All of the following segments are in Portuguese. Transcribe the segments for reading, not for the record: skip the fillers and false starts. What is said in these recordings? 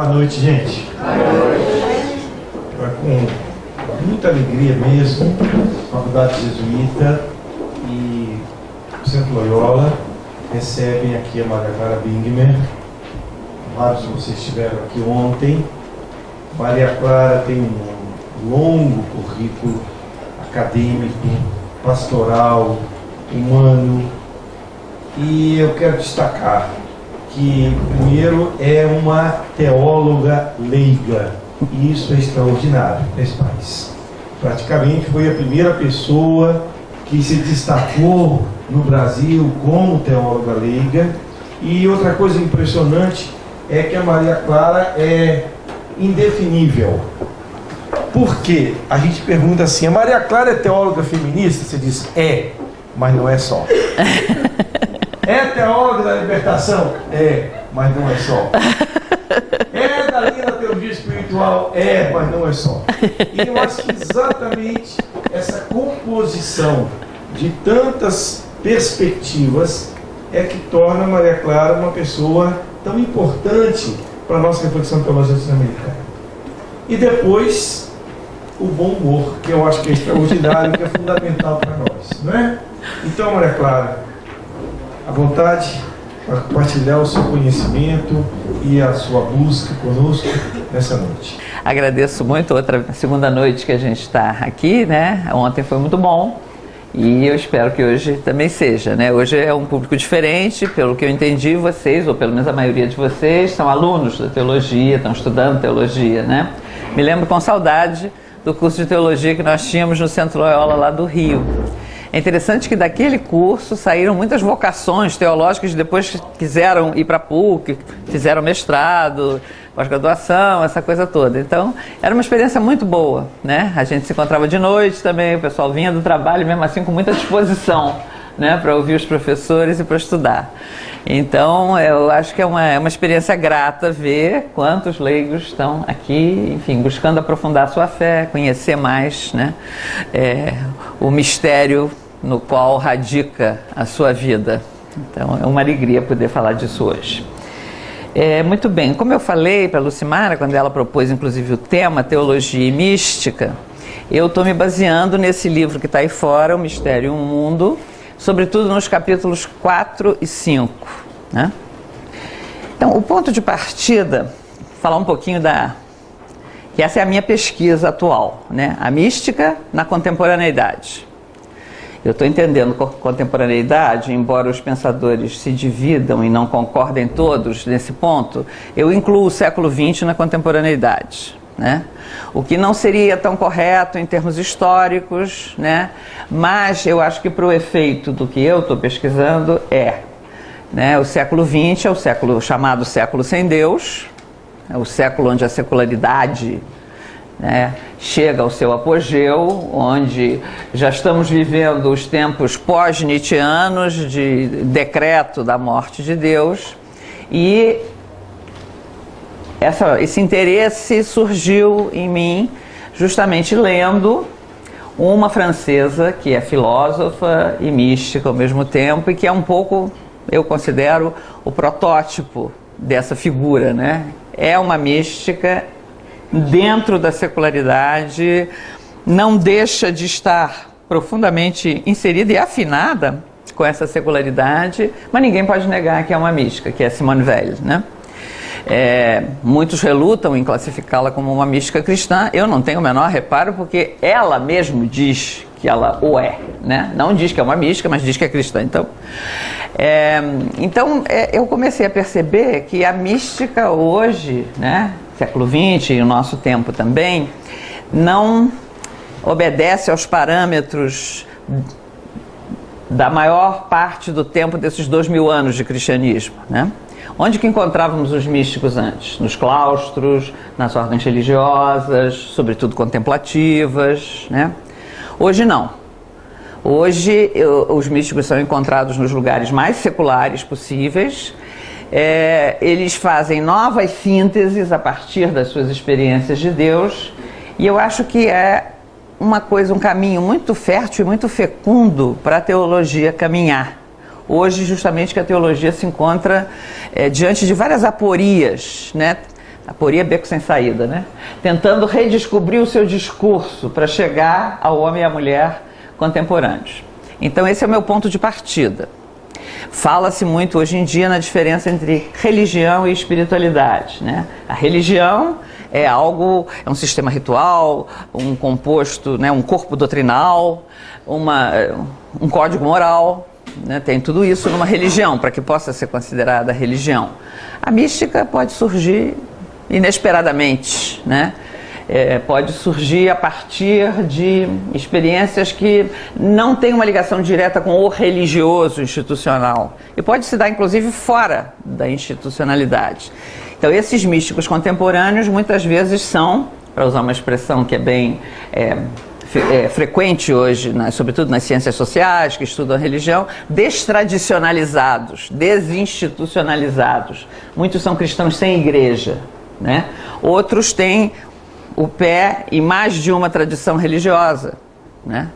Boa noite, gente. Com muita alegria mesmo, Faculdade Jesuíta e o Centro Loyola recebem aqui a Maria Clara Bingmer. Vários de vocês estiveram aqui ontem. Maria Clara tem um longo currículo acadêmico, pastoral, humano, e eu quero destacar que, primeiro, é uma teóloga leiga, e isso é extraordinário nesse país. Praticamente foi a primeira pessoa que se destacou no Brasil como teóloga leiga. E outra coisa impressionante é que a Maria Clara é indefinível. Por quê? A gente pergunta assim: a Maria Clara é teóloga feminista? Você diz, mas não é só. É teóloga da libertação? Mas não é só. É da linha da teologia espiritual? Mas não é só. E eu acho que exatamente essa composição de tantas perspectivas é que torna a Maria Clara uma pessoa tão importante para a nossa reflexão teológica latino-americana. E depois, o bom humor, que eu acho que é extraordinário, que é fundamental para nós, não é? Então, Maria Clara, à vontade para compartilhar o seu conhecimento e a sua busca conosco nessa noite. Agradeço muito, segunda noite que a gente está aqui, né? Ontem foi muito bom e eu espero que hoje também seja, né? Hoje é um público diferente, pelo que eu entendi, vocês, ou pelo menos a maioria de vocês, são alunos da teologia, estão estudando teologia, né? Me lembro com saudade do curso de teologia que nós tínhamos no Centro Loyola lá do Rio. É interessante que daquele curso saíram muitas vocações teológicas que depois quiseram ir para a PUC, fizeram mestrado, pós-graduação, essa coisa toda. Então, era uma experiência muito boa, né? A gente se encontrava de noite também, o pessoal vinha do trabalho, mesmo assim com muita disposição, né, para ouvir os professores e para estudar. Então, eu acho que é uma experiência grata ver quantos leigos estão aqui, enfim, buscando aprofundar a sua fé, conhecer mais, né, o mistério no qual radica a sua vida. Então, é uma alegria poder falar disso hoje. Muito bem, como eu falei para a Lucimara, quando ela propôs inclusive o tema Teologia e Mística, eu estou me baseando nesse livro que está aí fora, O Mistério e o Mundo, sobretudo nos capítulos 4 e 5. Né? Então, o ponto de partida, falar um pouquinho que essa é a minha pesquisa atual, né? A mística na contemporaneidade. Eu estou entendendo contemporaneidade, embora os pensadores se dividam e não concordem todos nesse ponto, eu incluo o século XX na contemporaneidade. Né? O que não seria tão correto em termos históricos, né? Mas eu acho que para o efeito do que eu estou pesquisando né? O século XX é o século chamado século sem Deus, é o século onde a secularidade, né, chega ao seu apogeu, onde já estamos vivendo os tempos pós-nietzschianos de decreto da morte de Deus, e esse interesse surgiu em mim justamente lendo uma francesa que é filósofa e mística ao mesmo tempo, e que é um pouco, eu considero, o protótipo dessa figura, né? É uma mística dentro da secularidade, não deixa de estar profundamente inserida e afinada com essa secularidade, mas ninguém pode negar que é uma mística, que é Simone Weil, né? Muitos relutam em classificá-la como uma mística cristã. Eu não tenho o menor reparo, porque ela mesmo diz que ela o é, né? Não diz que é uma mística, mas diz que é cristã. Então, eu comecei a perceber que a mística hoje, né, século XX e o nosso tempo também, não obedece aos parâmetros da maior parte do tempo desses 2000 anos de cristianismo, né? Onde que encontrávamos os místicos antes? Nos claustros, nas ordens religiosas, sobretudo contemplativas, né? Hoje não. Hoje os místicos são encontrados nos lugares mais seculares possíveis. Eles fazem novas sínteses a partir das suas experiências de Deus, e eu acho que é um caminho muito fértil e muito fecundo para a teologia caminhar. Hoje, justamente, que a teologia se encontra diante de várias aporias, né? aporia beco sem saída, né? Tentando redescobrir o seu discurso para chegar ao homem e à mulher contemporâneos. Então esse é o meu ponto de partida. Fala-se muito hoje em dia na diferença entre religião e espiritualidade, né? A religião é algo, é um sistema ritual, um composto, né, um corpo doutrinal, um código moral, né? Tem tudo isso numa religião para que possa ser considerada religião. A mística pode surgir inesperadamente, né? Pode surgir a partir de experiências que não têm uma ligação direta com o religioso institucional e pode se dar inclusive fora da institucionalidade. Então esses místicos contemporâneos muitas vezes são, para usar uma expressão que é bem frequente hoje, sobretudo nas ciências sociais que estudam a religião, destradicionalizados, desinstitucionalizados. Muitos são cristãos sem igreja, né? Outros têm o pé em mais de uma tradição religiosa, né?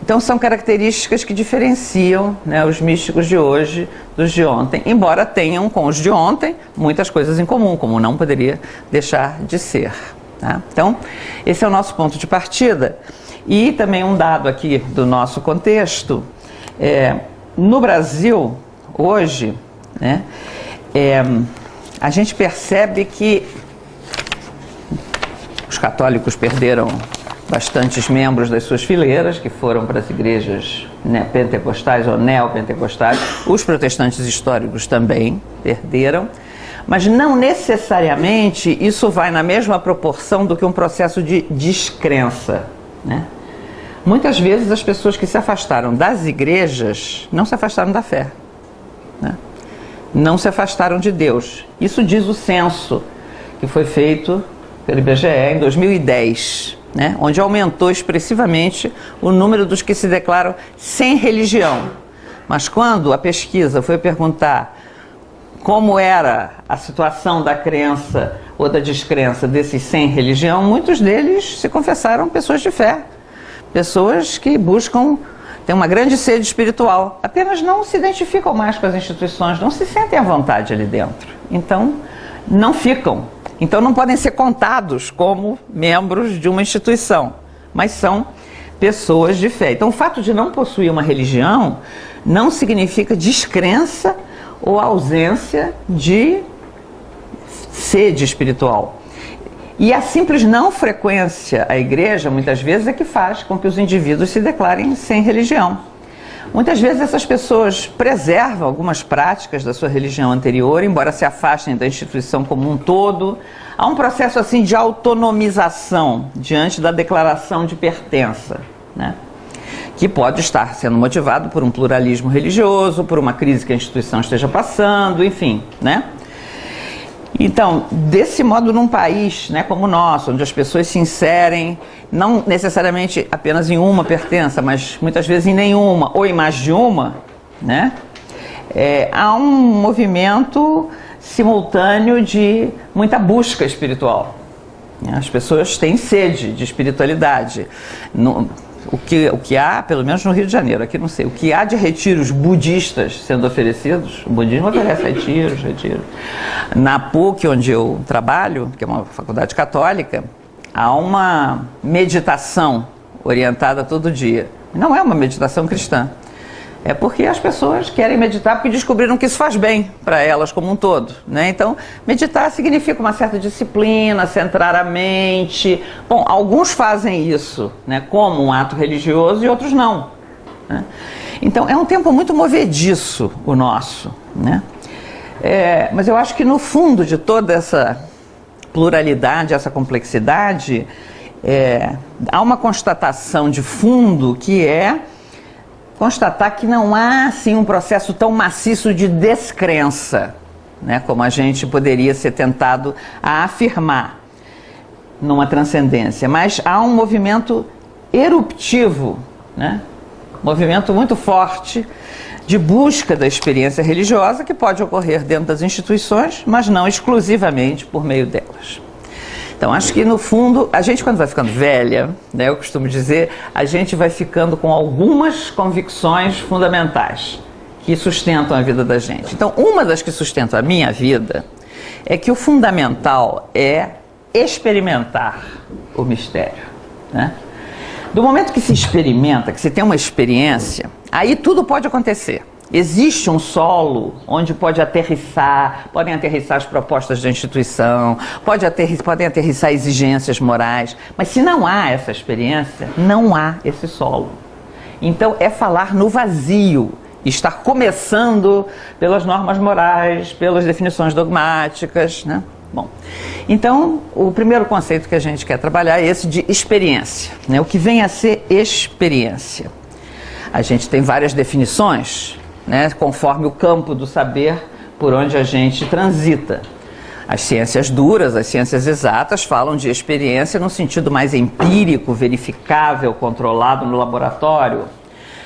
Então são características que diferenciam, né, os místicos de hoje dos de ontem, embora tenham com os de ontem muitas coisas em comum, como não poderia deixar de ser, tá? Então esse é o nosso ponto de partida. E também um dado aqui do nosso contexto, no Brasil hoje, né, a gente percebe que os católicos perderam bastantes membros das suas fileiras, que foram para as igrejas, né, pentecostais ou neopentecostais. Os protestantes históricos também perderam, mas não necessariamente isso vai na mesma proporção do que um processo de descrença, né? Muitas vezes as pessoas que se afastaram das igrejas não se afastaram da fé, né? Não se afastaram de Deus. Isso diz o censo que foi feito pelo IBGE em 2010, né, onde aumentou expressivamente o número dos que se declaram sem religião. Mas quando a pesquisa foi perguntar como era a situação da crença ou da descrença desses sem religião, muitos deles se confessaram pessoas de fé, pessoas que buscam, têm uma grande sede espiritual, apenas não se identificam mais com as instituições, não se sentem à vontade ali dentro, então não ficam. Então não podem ser contados como membros de uma instituição, mas são pessoas de fé. Então o fato de não possuir uma religião não significa descrença ou ausência de sede espiritual. E a simples não frequência à igreja, muitas vezes, é que faz com que os indivíduos se declarem sem religião. Muitas vezes essas pessoas preservam algumas práticas da sua religião anterior, embora se afastem da instituição como um todo. Há um processo assim de autonomização diante da declaração de pertença, né, que pode estar sendo motivado por um pluralismo religioso, por uma crise que a instituição esteja passando, enfim, né? Então, desse modo, num país, né, como o nosso, onde as pessoas se inserem, não necessariamente apenas em uma pertença, mas muitas vezes em nenhuma ou em mais de uma, né, há um movimento simultâneo de muita busca espiritual. As pessoas têm sede de espiritualidade. O que há, pelo menos no Rio de Janeiro, aqui não sei, o que há de retiros budistas sendo oferecidos, o budismo oferece retiros. Na PUC, onde eu trabalho, que é uma faculdade católica, há uma meditação orientada todo dia. Não é uma meditação cristã. É porque as pessoas querem meditar porque descobriram que isso faz bem para elas como um todo, né? Então, meditar significa uma certa disciplina, centrar a mente. Bom, alguns fazem isso, né, como um ato religioso e outros não, né? Então, é um tempo muito movediço o nosso, né? Mas eu acho que no fundo de toda essa pluralidade, essa complexidade, há uma constatação de fundo que é constatar que não há assim um processo tão maciço de descrença, né, como a gente poderia ser tentado a afirmar numa transcendência, mas há um movimento eruptivo, né, movimento muito forte de busca da experiência religiosa que pode ocorrer dentro das instituições, mas não exclusivamente por meio delas. Então, acho que no fundo, a gente quando vai ficando velha, né, eu costumo dizer, a gente vai ficando com algumas convicções fundamentais que sustentam a vida da gente. Então, uma das que sustentam a minha vida é que o fundamental é experimentar o mistério, né? Do momento que se experimenta, que se tem uma experiência, aí tudo pode acontecer. Existe um solo onde podem aterrissar as propostas da instituição, podem aterrissar exigências morais, mas se não há essa experiência, não há esse solo. Então é falar no vazio, estar começando pelas normas morais, pelas definições dogmáticas, né? Bom, então o primeiro conceito que a gente quer trabalhar é esse de experiência, né? O que vem a ser experiência. A gente tem várias definições, né, conforme o campo do saber por onde a gente transita. As ciências duras, as ciências exatas, falam de experiência no sentido mais empírico, verificável, controlado no laboratório.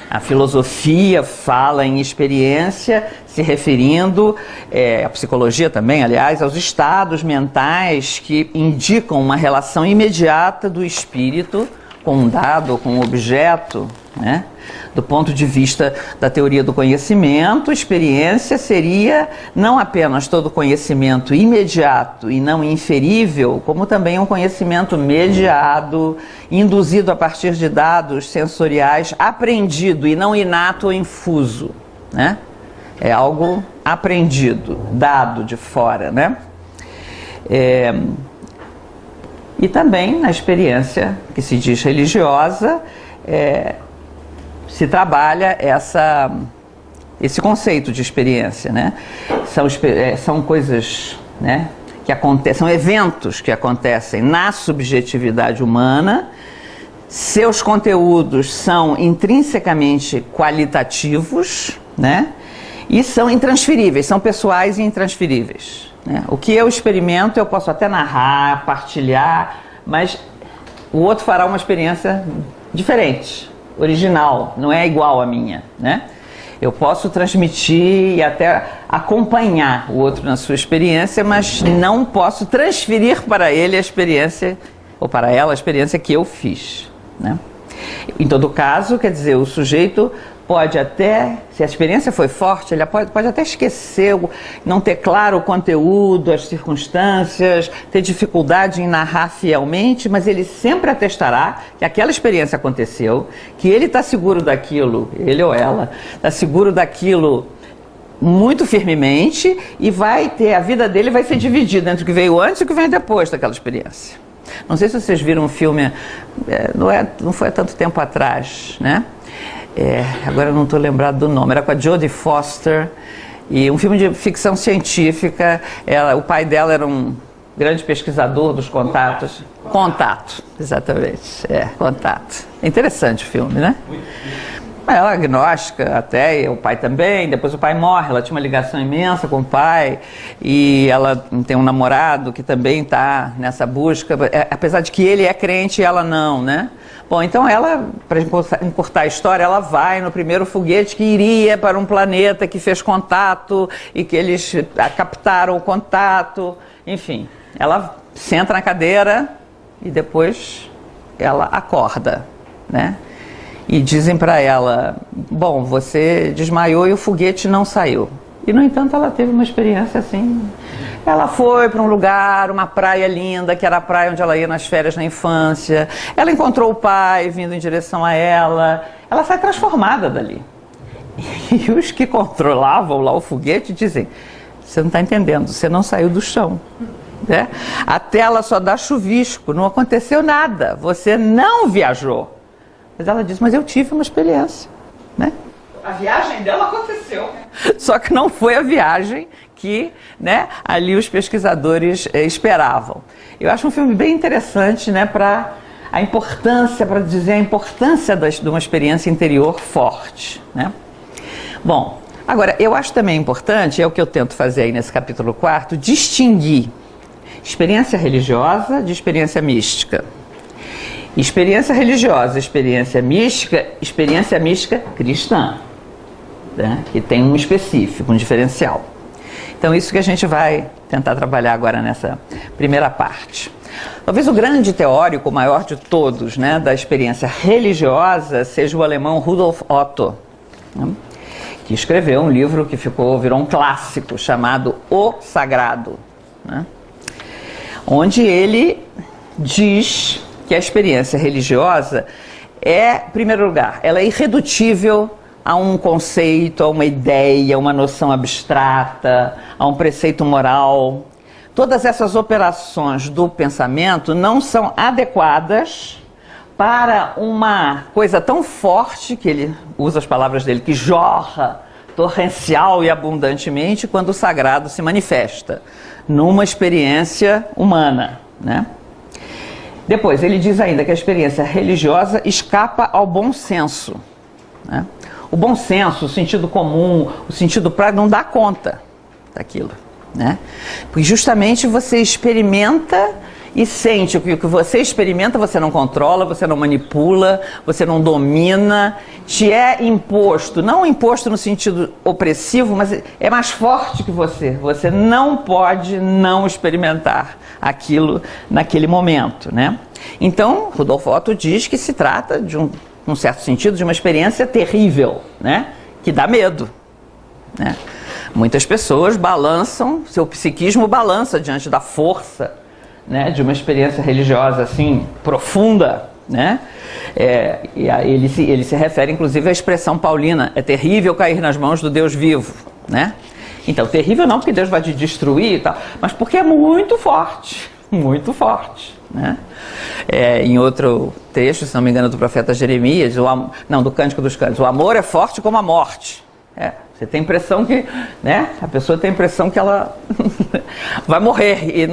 A filosofia fala em experiência, se referindo, a psicologia também, aliás, aos estados mentais que indicam uma relação imediata do espírito com um dado ou com um objeto, né? Do ponto de vista da teoria do conhecimento, experiência seria não apenas todo conhecimento imediato e não inferível, como também um conhecimento mediado, induzido a partir de dados sensoriais, aprendido e não inato ou infuso, né? É algo aprendido, dado de fora, né? E também na experiência que se diz religiosa, se trabalha esse conceito de experiência, né? São coisas, né, que acontecem, são eventos que acontecem na subjetividade humana. Seus conteúdos são intrinsecamente qualitativos, né? E são intransferíveis, são pessoais e intransferíveis, né? O que eu experimento eu posso até narrar, partilhar, mas o outro fará uma experiência diferente, original, não é igual à minha, né? Eu posso transmitir e até acompanhar o outro na sua experiência, mas não posso transferir para ele a experiência, ou para ela a experiência que eu fiz, né? Em todo caso, quer dizer, o sujeito pode até, se a experiência foi forte, ele pode até esquecer, não ter claro o conteúdo, as circunstâncias, ter dificuldade em narrar fielmente, mas ele sempre atestará que aquela experiência aconteceu, que ele está seguro daquilo, ele ou ela, está seguro daquilo muito firmemente e a vida dele vai ser dividida entre o que veio antes e o que vem depois daquela experiência. Não sei se vocês viram um filme, não foi há tanto tempo atrás, né? Agora eu não estou lembrado do nome, era com a Jodie Foster, e um filme de ficção científica. O pai dela era um grande pesquisador dos contatos. Contato, exatamente, Contato. É interessante o filme, né? Ela é agnóstica até, e o pai também. Depois o pai morre, ela tinha uma ligação imensa com o pai, e ela tem um namorado que também está nessa busca, apesar de que ele é crente e ela não, né? Bom, então ela, para encurtar a história, ela vai no primeiro foguete que iria para um planeta que fez contato e que eles captaram o contato, enfim. Ela senta na cadeira e depois ela acorda, né? E dizem para ela, bom, você desmaiou e o foguete não saiu. E, no entanto, ela teve uma experiência assim. Ela foi para um lugar, uma praia linda, que era a praia onde ela ia nas férias na infância. Ela encontrou o pai vindo em direção a ela. Ela sai transformada dali. E os que controlavam lá o foguete dizem, você não está entendendo, você não saiu do chão, né? A tela só dá chuvisco, não aconteceu nada, você não viajou. Mas ela diz, mas eu tive uma experiência, né? A viagem dela aconteceu. Só que não foi a viagem que, né, ali os pesquisadores esperavam. Eu acho um filme bem interessante, né, para dizer a importância de uma experiência interior forte, né? Bom, agora, eu acho também importante, é o que eu tento fazer aí nesse capítulo 4, distinguir experiência religiosa de experiência mística. Experiência religiosa, experiência mística cristã, né? Que tem um específico, um diferencial. Então, isso que a gente vai tentar trabalhar agora nessa primeira parte. Talvez o grande teórico, o maior de todos, né, da experiência religiosa, seja o alemão Rudolf Otto, né, que escreveu um livro que virou um clássico, chamado O Sagrado. né? Onde ele diz que a experiência religiosa é, em primeiro lugar, ela é irredutível a um conceito, a uma ideia, a uma noção abstrata, a um preceito moral. Todas essas operações do pensamento não são adequadas para uma coisa tão forte, que ele usa as palavras dele, que jorra torrencial e abundantemente quando o sagrado se manifesta numa experiência humana, né? Depois, ele diz ainda que a experiência religiosa escapa ao bom senso, né? O bom senso, o sentido comum, o sentido prático não dá conta daquilo, né? Porque justamente você experimenta e sente que o que você experimenta você não controla, você não manipula, você não domina, te é imposto, não imposto no sentido opressivo, mas é mais forte que você não pode não experimentar aquilo naquele momento, né? Então, Rudolf Otto diz que se trata de num certo sentido, de uma experiência terrível, né? Que dá medo, né? Muitas pessoas balançam, seu psiquismo balança diante da força, né, de uma experiência religiosa assim profunda, né? E ele se refere inclusive à expressão paulina: é terrível cair nas mãos do Deus vivo, né? Então, terrível não porque Deus vai te destruir e tal, mas porque é muito forte, né? Em outro texto, se não me engano, do profeta Jeremias, do Cântico dos Cânticos, o amor é forte como a morte. Você tem a impressão que, né, a pessoa tem a impressão que ela vai morrer e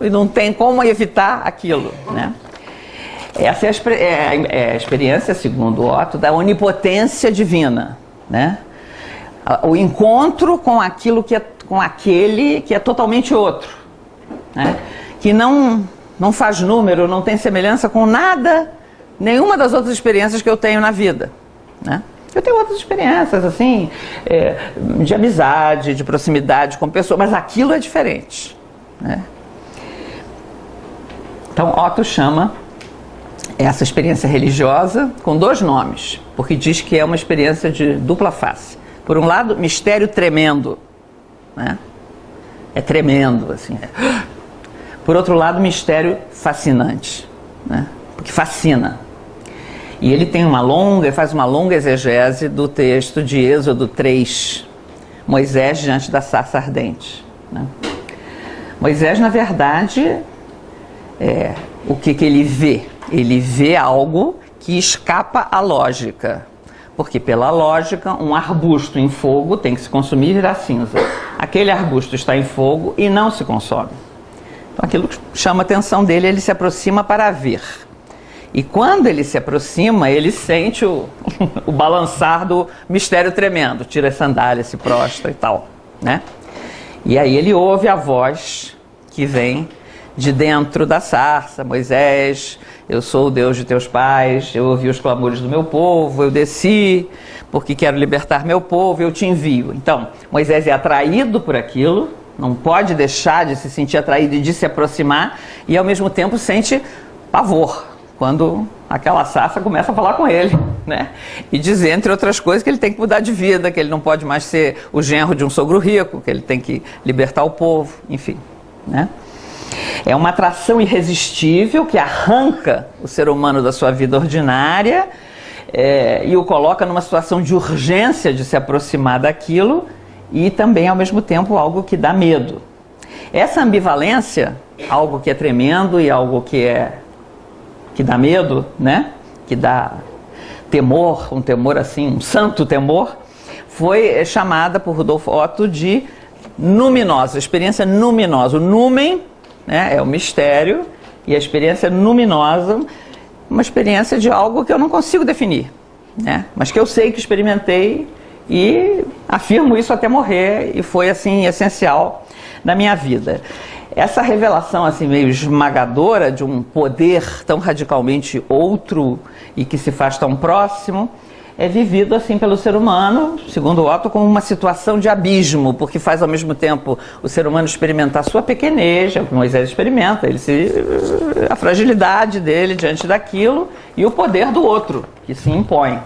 não tem como evitar aquilo, né? Essa é a experiência, segundo Otto, da onipotência divina, né? O encontro com aquilo com aquele que é totalmente outro, né? Que não faz número, não tem semelhança com nada, nenhuma das outras experiências que eu tenho na vida, né? Eu tenho outras experiências, assim, de amizade, de proximidade com pessoas, mas aquilo é diferente, né? Então, Otto chama essa experiência religiosa com 2 nomes, porque diz que é uma experiência de dupla face. Por um lado, mistério tremendo, né? É tremendo, assim. Por outro lado, mistério fascinante, né? Porque fascina. E ele faz uma longa exegese do texto de Êxodo 3, Moisés diante da sarça ardente, né? Moisés, na verdade, o que ele vê? Ele vê algo que escapa à lógica, porque pela lógica, um arbusto em fogo tem que se consumir e virar cinza. Aquele arbusto está em fogo e não se consome. Então aquilo chama a atenção dele, ele se aproxima para ver. E quando ele se aproxima, ele sente o balançar do mistério tremendo. Tira as sandálias, se prostra e tal, né? E aí ele ouve a voz que vem de dentro da sarça: Moisés, eu sou o Deus de teus pais, eu ouvi os clamores do meu povo, eu desci porque quero libertar meu povo, eu te envio. Então, Moisés é atraído por aquilo, não pode deixar de se sentir atraído e de se aproximar, e ao mesmo tempo sente pavor quando aquela sarça começa a falar com ele, né? E dizer, entre outras coisas, que ele tem que mudar de vida, que ele não pode mais ser o genro de um sogro rico, que ele tem que libertar o povo, enfim, né? É uma atração irresistível que arranca o ser humano da sua vida ordinária e o coloca numa situação de urgência de se aproximar daquilo, e também, ao mesmo tempo, algo que dá medo. Essa ambivalência, algo que é tremendo e algo que dá medo, né? Que dá temor, um temor assim, um santo temor, foi chamada por Rudolf Otto de numinosa, experiência numinosa. O numen, né, é o mistério, e a experiência numinosa, uma experiência de algo que eu não consigo definir, né? Mas que eu sei que experimentei e afirmo isso até morrer, e foi assim essencial na minha vida. Essa revelação assim meio esmagadora de um poder tão radicalmente outro e que se faz tão próximo é vivido assim pelo ser humano, segundo Otto, como uma situação de abismo, porque faz ao mesmo tempo o ser humano experimentar sua pequenez, é o que Moisés experimenta, a fragilidade dele diante daquilo, e o poder do outro que se impõe.